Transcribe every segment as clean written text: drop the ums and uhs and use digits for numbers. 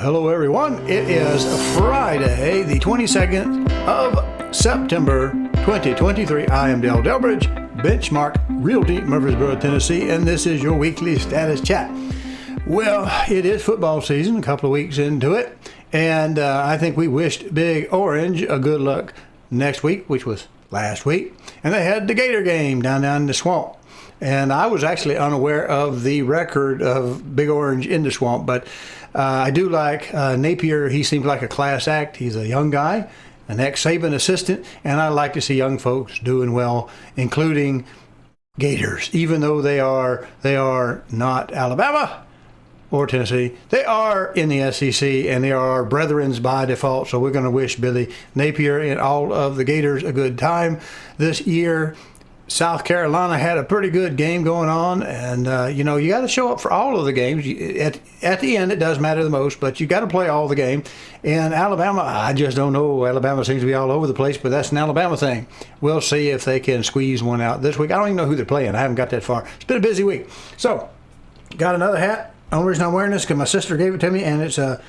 Hello everyone. It is Friday, the 22nd of September, 2023. I am Delbridge, Benchmark Realty, Murfreesboro, Tennessee, and this is your weekly status chat. Well, it is football season, a couple of weeks into it, and I think we wished Big Orange a good luck next week, which was last week, and they had the Gator game down in the swamp. And I was actually unaware of the record of Big Orange in the swamp, but I do like Napier. He seems like a class act. He's a young guy, an ex-Saban assistant, and I like to see young folks doing well, including Gators, even though they are not Alabama or Tennessee. They are in the SEC, and they are our brethrens by default, so we're going to wish Billy Napier and all of the Gators a good time this year. South Carolina had a pretty good game going on, and you got to show up for all of the games. At the end, it does matter the most, but you got to play all the game. And Alabama, I just don't know. Alabama seems to be all over the place, but that's an Alabama thing. We'll see if they can squeeze one out this week. I don't even know who they're playing. I haven't got that far. It's been a busy week. So, got another hat. Only reason I'm wearing this is because my sister gave it to me, and it's a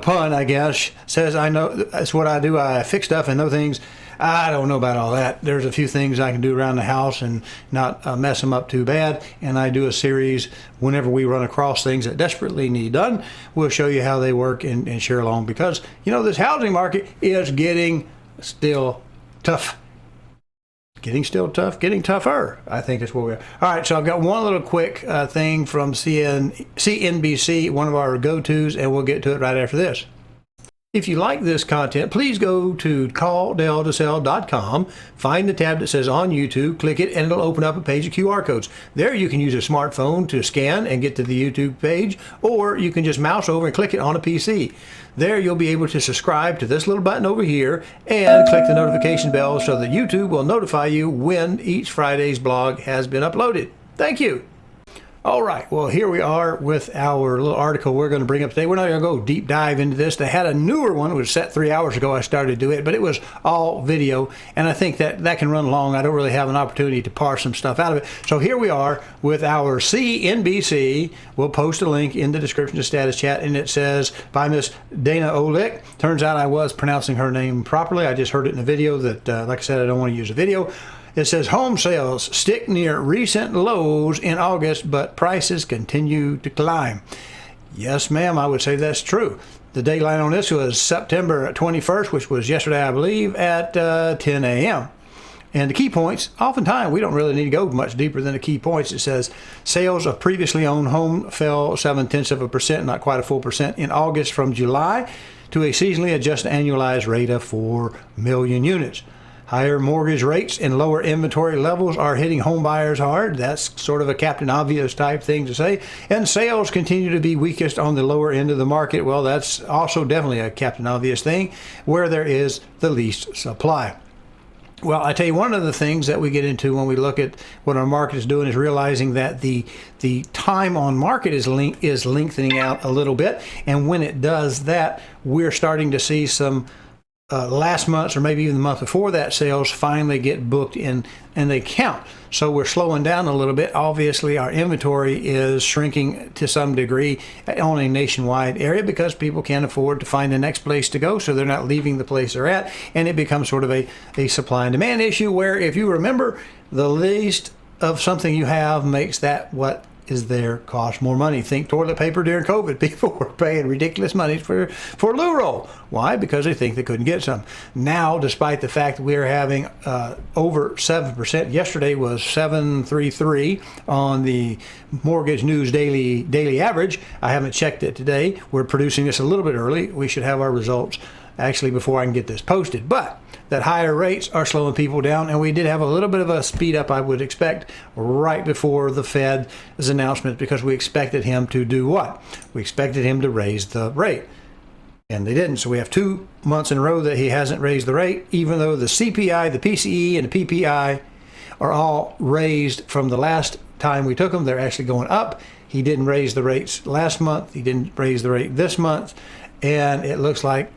pun, I guess. Says I know that's what I do. I fix stuff and know things. I don't know about all that. There's a few things I can do around the house and not mess them up too bad. And I do a series whenever we run across things that desperately need done. We'll show you how they work and share along, because this housing market is getting still tough. Getting tougher. I think that's where we are. All right, so I've got one little quick thing from CNBC, one of our go-tos, and we'll get to it right after this. If you like this content, please go to CallDelToSell.com, find the tab that says on YouTube, click it, and it'll open up a page of QR codes. There you can use a smartphone to scan and get to the YouTube page, or you can just mouse over and click it on a PC. There you'll be able to subscribe to this little button over here and click the notification bell so that YouTube will notify you when each Friday's blog has been uploaded. Thank you. All right, well, here we are with our little article we're going to bring up today. We're not going to go deep dive into this. They had a newer one. It was set 3 hours ago. I started to do it, but it was all video, and I think that can run long. I don't really have an opportunity to parse some stuff out of it. So here we are with our CNBC. We'll post a link in the description to Status Chat, and it says by Miss Dana Olick. Turns out I was pronouncing her name properly. I just heard it in a video that, like I said, I don't want to use a video. It says home sales stick near recent lows in August, but prices continue to climb. Yes, ma'am, I would say that's true. The deadline on this was September 21st, which was yesterday, I believe, at 10 a.m. And the key points, oftentimes we don't really need to go much deeper than the key points. It says sales of previously owned home fell 0.7%, not quite a full percent, in August from July to a seasonally adjusted annualized rate of 4 million units. Higher mortgage rates and lower inventory levels are hitting home buyers hard. That's sort of a Captain Obvious type thing to say. And sales continue to be weakest on the lower end of the market. Well, that's also definitely a Captain Obvious thing, where there is the least supply. Well, I tell you, one of the things that we get into when we look at what our market is doing is realizing that the time on market is lengthening out a little bit. And when it does that, we're starting to see some last month's or maybe even the month before that sales finally get booked in and they count. So we're slowing down a little bit. Obviously, our inventory is shrinking to some degree on a nationwide area because people can't afford to find the next place to go, so they're not leaving the place they're at, and it becomes sort of a supply and demand issue where, if you remember, the least of something you have makes that what is there cost more money. Think toilet paper during COVID. People were paying ridiculous money for loo roll. Why? Because they think they couldn't get some. Now, despite the fact that we're having over 7%, yesterday was 7.33 on the Mortgage News daily average. I haven't checked it today. We're producing this a little bit early. We should have our results actually before I can get this posted. But that higher rates are slowing people down, and we did have a little bit of a speed up, I would expect, right before the Fed's announcement, because we expected him to do what? We expected him to raise the rate, and they didn't. So we have 2 months in a row that he hasn't raised the rate, even though the CPI, the PCE, and the PPI are all raised from the last time we took them. They're actually going up. He didn't raise the rates last month. He didn't raise the rate this month, and it looks like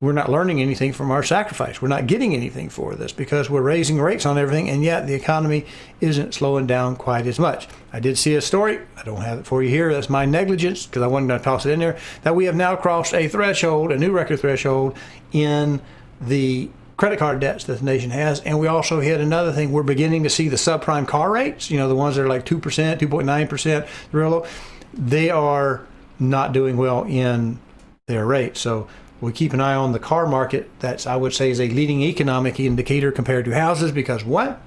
we're not learning anything from our sacrifice. We're not getting anything for this because we're raising rates on everything, and yet the economy isn't slowing down quite as much. I did see a story. I don't have it for you here. That's my negligence because I wasn't going to toss it in there, that we have now crossed a threshold, a new record threshold in the credit card debts that the nation has. And we also hit another thing. We're beginning to see the subprime car rates, the ones that are like 2%, 2.9%, real low. They are not doing well in their rates. So we keep an eye on the car market. That's, I would say, is a leading economic indicator compared to houses, because what?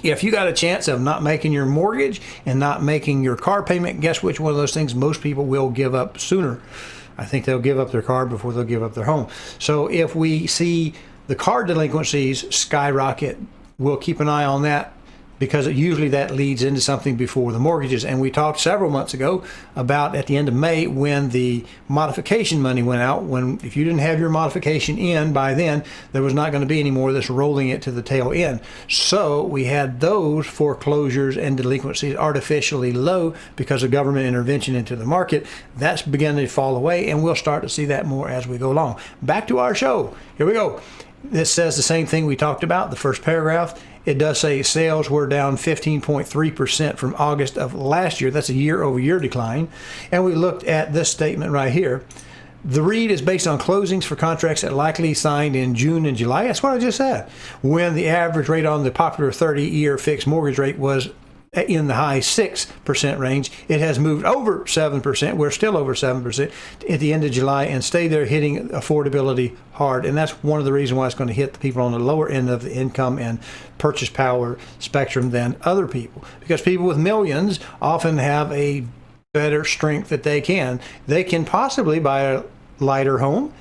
If you got a chance of not making your mortgage and not making your car payment, guess which one of those things most people will give up sooner? I think they'll give up their car before they'll give up their home. So if we see the car delinquencies skyrocket, we'll keep an eye on that, because usually that leads into something before the mortgages. And we talked several months ago about at the end of May when the modification money went out, when if you didn't have your modification in by then, there was not going to be any more of this rolling it to the tail end. So we had those foreclosures and delinquencies artificially low because of government intervention into the market. That's beginning to fall away, and we'll start to see that more as we go along. Back to our show. Here we go. This says the same thing we talked about, the first paragraph. It does say sales were down 15.3% from August of last year. That's a year-over-year decline. And we looked at this statement right here. The read is based on closings for contracts that likely signed in June and July. That's what I just said. When the average rate on the popular 30-year fixed mortgage rate was in the high 6% range, it has moved over 7%. We're still over 7% at the end of July and stay there, hitting affordability hard. And that's one of the reasons why it's going to hit the people on the lower end of the income and purchase power spectrum than other people, because people with millions often have a better strength that they can possibly buy a lighter home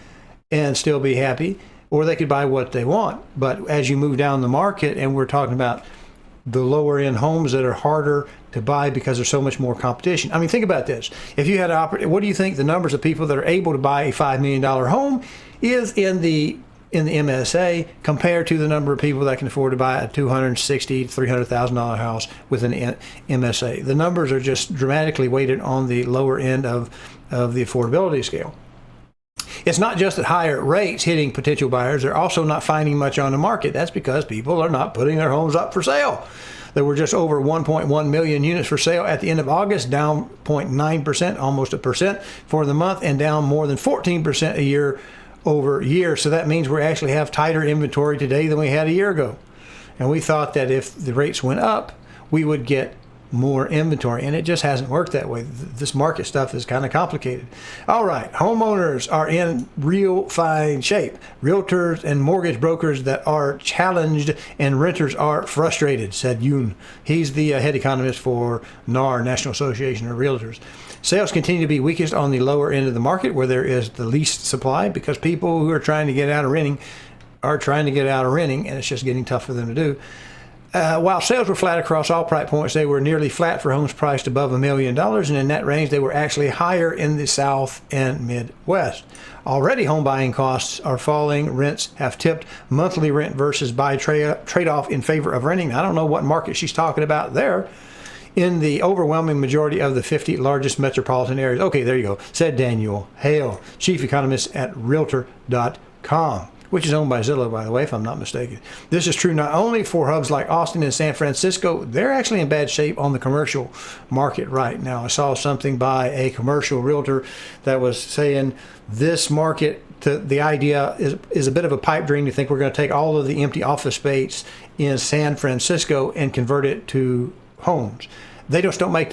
and still be happy, or they could buy what they want. But as you move down the market, and we're talking about the lower end homes that are harder to buy because there's so much more competition. I mean, think about this. If you had what do you think the numbers of people that are able to buy a $5 million home is in the MSA compared to the number of people that can afford to buy a $260,000 to $300,000 house with an MSA? The numbers are just dramatically weighted on the lower end of the affordability scale. It's not just at higher rates hitting potential buyers. They're also not finding much on the market. That's because people are not putting their homes up for sale. There were just over 1.1 million units for sale at the end of August, down 0.9%, almost 1% for the month, and down more than 14% a year over year. So that means we actually have tighter inventory today than we had a year ago. And we thought that if the rates went up, we would get more inventory, and it just hasn't worked that way. This market stuff is kind of complicated. All right, homeowners are in real fine shape. Realtors and mortgage brokers that are challenged, and renters are frustrated, said Yoon. He's the head economist for NAR, National Association of Realtors. Sales continue to be weakest on the lower end of the market, where there is the least supply, because people who are trying to get out of renting are trying to get out of renting, and it's just getting tough for them to do. While sales were flat across all price points, they were nearly flat for homes priced above $1 million, and in that range, they were actually higher in the South and Midwest. Already, home buying costs are falling. Rents have tipped. Monthly rent versus buy trade-off in favor of renting. I don't know what market she's talking about there. In the overwhelming majority of the 50 largest metropolitan areas. Okay, there you go, said Daniel Hale, chief economist at Realtor.com. Which is owned by Zillow, by the way, if I'm not mistaken. This is true not only for hubs like Austin and San Francisco. They're actually in bad shape on the commercial market right now. I saw something by a commercial realtor that was saying this market, the idea is a bit of a pipe dream to think we're going to take all of the empty office space in San Francisco and convert it to homes. They don't make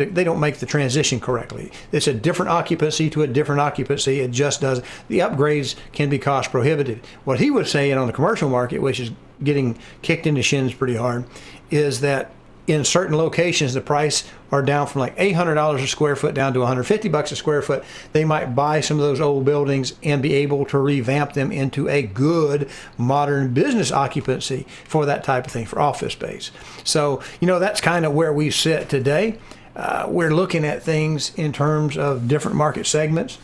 the transition correctly. It's a different occupancy to a different occupancy. It just does. The upgrades can be cost prohibitive. What he was saying on the commercial market, which is getting kicked in the shins pretty hard, is that in certain locations, the price are down from like $800 a square foot down to $150 a square foot. They might buy some of those old buildings and be able to revamp them into a good modern business occupancy for that type of thing, for office space. So, that's kind of where we sit today. We're looking at things in terms of different market segments.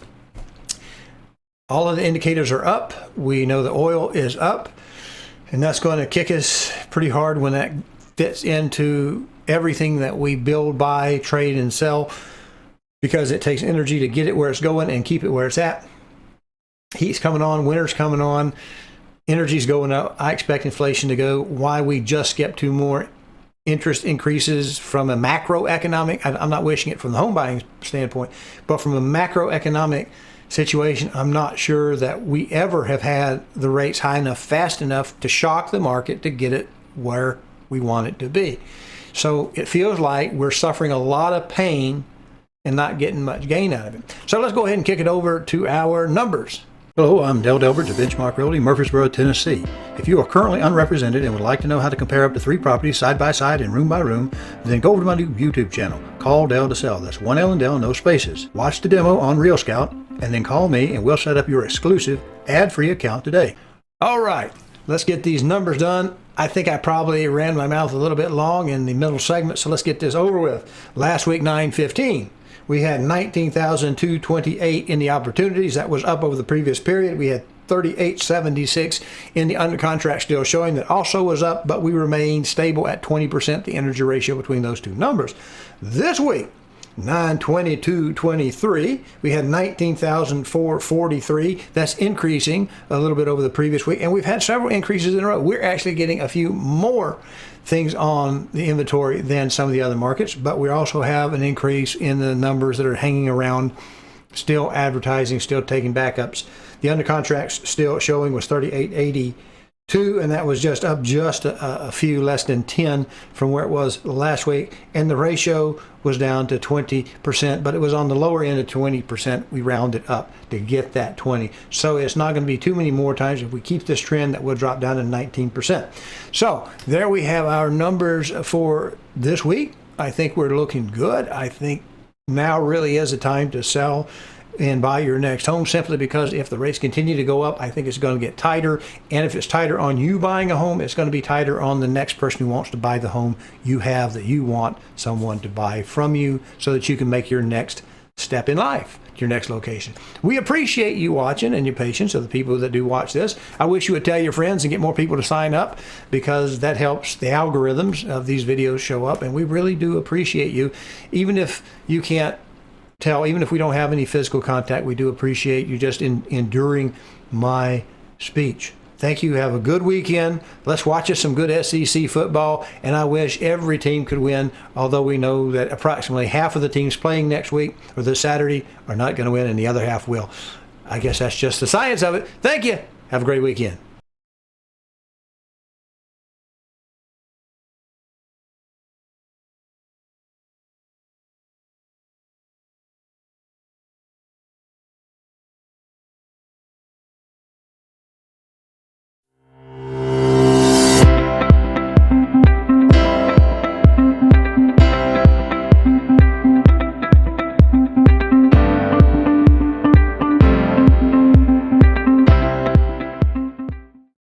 All of the indicators are up. We know the oil is up, and that's going to kick us pretty hard when that fits into everything that we build, buy, trade, and sell, because it takes energy to get it where it's going and keep it where it's at. Heat's coming on, winter's coming on, energy's going up. I expect inflation to go. Why we just skipped to more interest increases from a macroeconomic, I'm not wishing it from the home buying standpoint, but from a macroeconomic situation, I'm not sure that we ever have had the rates high enough, fast enough to shock the market to get it where we want it to be. So it feels like we're suffering a lot of pain and not getting much gain out of it. So let's go ahead and kick it over to our numbers. Hello, I'm Delbridge of Benchmark Realty, Murfreesboro, Tennessee. If you are currently unrepresented and would like to know how to compare up to 3 properties side by side and room by room, then go over to my new YouTube channel, CallDelToSell. That's 1 L and Del, no spaces. Watch the demo on Real Scout, and then call me and we'll set up your exclusive ad-free account today. All right, let's get these numbers done. I think I probably ran my mouth a little bit long in the middle segment, so let's get this over with. Last week, 9/15. We had 19,228 in the opportunities. That was up over the previous period. We had 3876 in the under contract still showing. That also was up, but we remained stable at 20%, the energy ratio between those two numbers. This week, 9/22/23, we had 19,443. That's increasing a little bit over the previous week, and we've had several increases in a row. We're actually getting a few more things on the inventory than some of the other markets, but we also have an increase in the numbers that are hanging around, still advertising, still taking backups. The under contracts still showing was 3882, and that was just up just a few less than 10 from where it was last week, and the ratio was down to 20%, but it was on the lower end of 20%. We rounded up to get that 20. So it's not going to be too many more times. If we keep this trend, that will drop down to 19%. So there we have our numbers for this week. I think we're looking good. I think now really is a time to sell and buy your next home, simply because if the rates continue to go up, I think it's going to get tighter. And if it's tighter on you buying a home, it's going to be tighter on the next person who wants to buy the home you have, that you want someone to buy from you, so that you can make your next step in life, your next location. We appreciate you watching and your patience of the people that do watch this. I wish you would tell your friends and get more people to sign up, because that helps the algorithms of these videos show up, and we really do appreciate you. Even if you can't tell, even if we don't have any physical contact, we do appreciate you just enduring my speech. Thank you. Have a good weekend. Let's watch us some good SEC football, and I wish every team could win, although we know that approximately half of the teams playing next week or this Saturday are not going to win, and the other half will. I guess that's just the science of it. Thank you. Have a great weekend.